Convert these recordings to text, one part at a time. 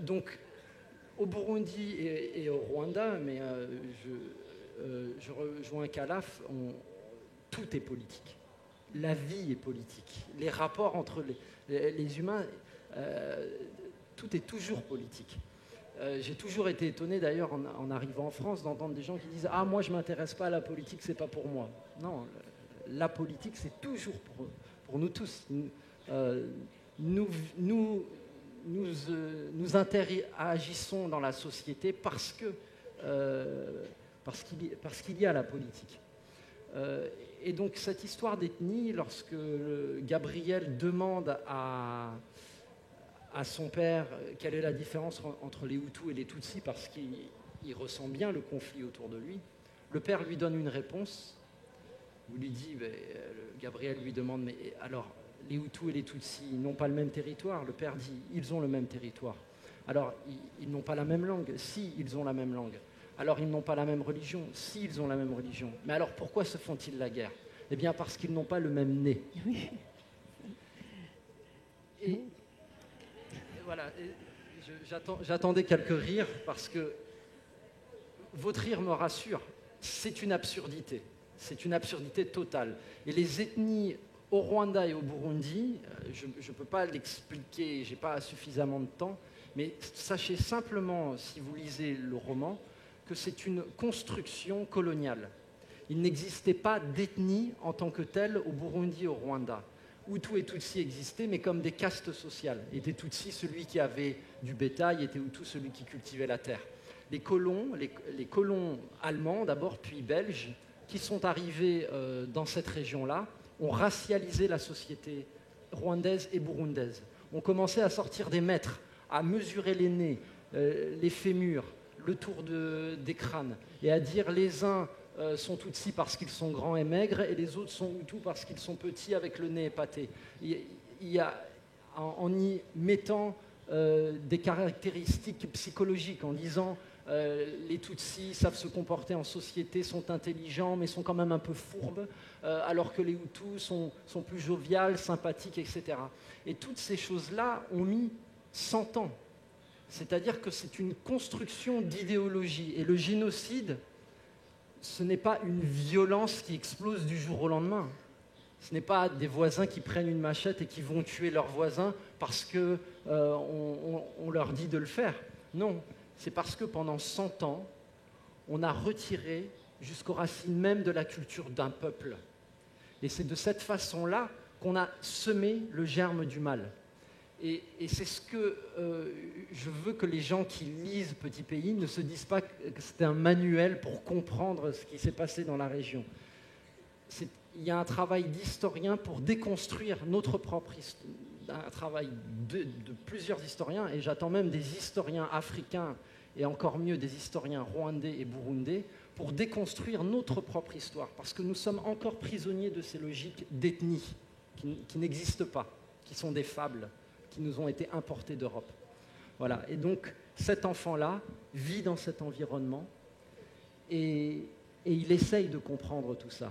Donc, au Burundi et au Rwanda, mais je rejoins Khalaf, tout est politique. La vie est politique. Les rapports entre les humains, tout est toujours politique. J'ai toujours été étonné d'ailleurs en arrivant en France d'entendre des gens qui disent « Ah, moi je ne m'intéresse pas à la politique, c'est pas pour moi ». Non, la politique c'est toujours pour nous tous. Nous interagissons dans la société parce qu'il y a la politique. Et donc cette histoire d'ethnie, lorsque Gabriel demande à son père quelle est la différence entre les Hutus et les Tutsis, parce qu'il ressent bien le conflit autour de lui, le père lui donne une réponse, où lui dit, Gabriel lui demande, mais alors les Hutus et les Tutsis n'ont pas le même territoire? Le père dit, ils ont le même territoire. Alors, ils n'ont pas la même langue? Si, ils ont la même langue. Alors, ils n'ont pas la même religion? Si, ils ont la même religion. Mais alors, pourquoi se font-ils la guerre? Eh bien, parce qu'ils n'ont pas le même nez. Et voilà, j'attendais quelques rires, parce que votre rire me rassure. C'est une absurdité. C'est une absurdité totale. Et les ethnies au Rwanda et au Burundi, je ne peux pas l'expliquer, je n'ai pas suffisamment de temps, mais sachez simplement, si vous lisez le roman, que c'est une construction coloniale. Il n'existait pas d'ethnie en tant que telle au Burundi et au Rwanda. Hutu et Tutsi existaient, mais comme des castes sociales. Était Tutsi celui qui avait du bétail, était Hutu celui qui cultivait la terre. Les colons allemands d'abord, puis belges, qui sont arrivés dans cette région-là, ont racialisé la société rwandaise et burundaise. On commençait à sortir des mètres, à mesurer les nez, les fémurs, le tour des crânes, et à dire les uns sont Tutsis parce qu'ils sont grands et maigres, et les autres sont Hutus parce qu'ils sont petits avec le nez épaté. En y mettant des caractéristiques psychologiques, en disant les Tutsis savent se comporter en société, sont intelligents, mais sont quand même un peu fourbes, alors que les Hutus sont plus joviales, sympathiques, etc. Et toutes ces choses-là ont mis 100 ans. C'est-à-dire que c'est une construction d'idéologie. Et le génocide, ce n'est pas une violence qui explose du jour au lendemain. Ce n'est pas des voisins qui prennent une machette et qui vont tuer leurs voisins parce qu'on leur dit de le faire. Non, c'est parce que pendant 100 ans, on a retiré jusqu'aux racines même de la culture d'un peuple. Et c'est de cette façon-là qu'on a semé le germe du mal. Et c'est ce que je veux que les gens qui lisent Petit Pays ne se disent pas que c'était un manuel pour comprendre ce qui s'est passé dans la région. Il y a un travail d'historien pour déconstruire notre propre histoire, un travail de plusieurs historiens, et j'attends même des historiens africains, et encore mieux des historiens rwandais et burundais, pour déconstruire notre propre histoire, parce que nous sommes encore prisonniers de ces logiques d'ethnie qui n'existent pas, qui sont des fables, qui nous ont été importés d'Europe. Voilà. Et donc, cet enfant-là vit dans cet environnement et il essaye de comprendre tout ça.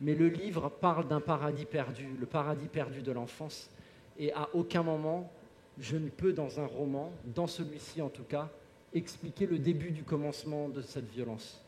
Mais le livre parle d'un paradis perdu, le paradis perdu de l'enfance. Et à aucun moment, je ne peux, dans un roman, dans celui-ci en tout cas, expliquer le début du commencement de cette violence.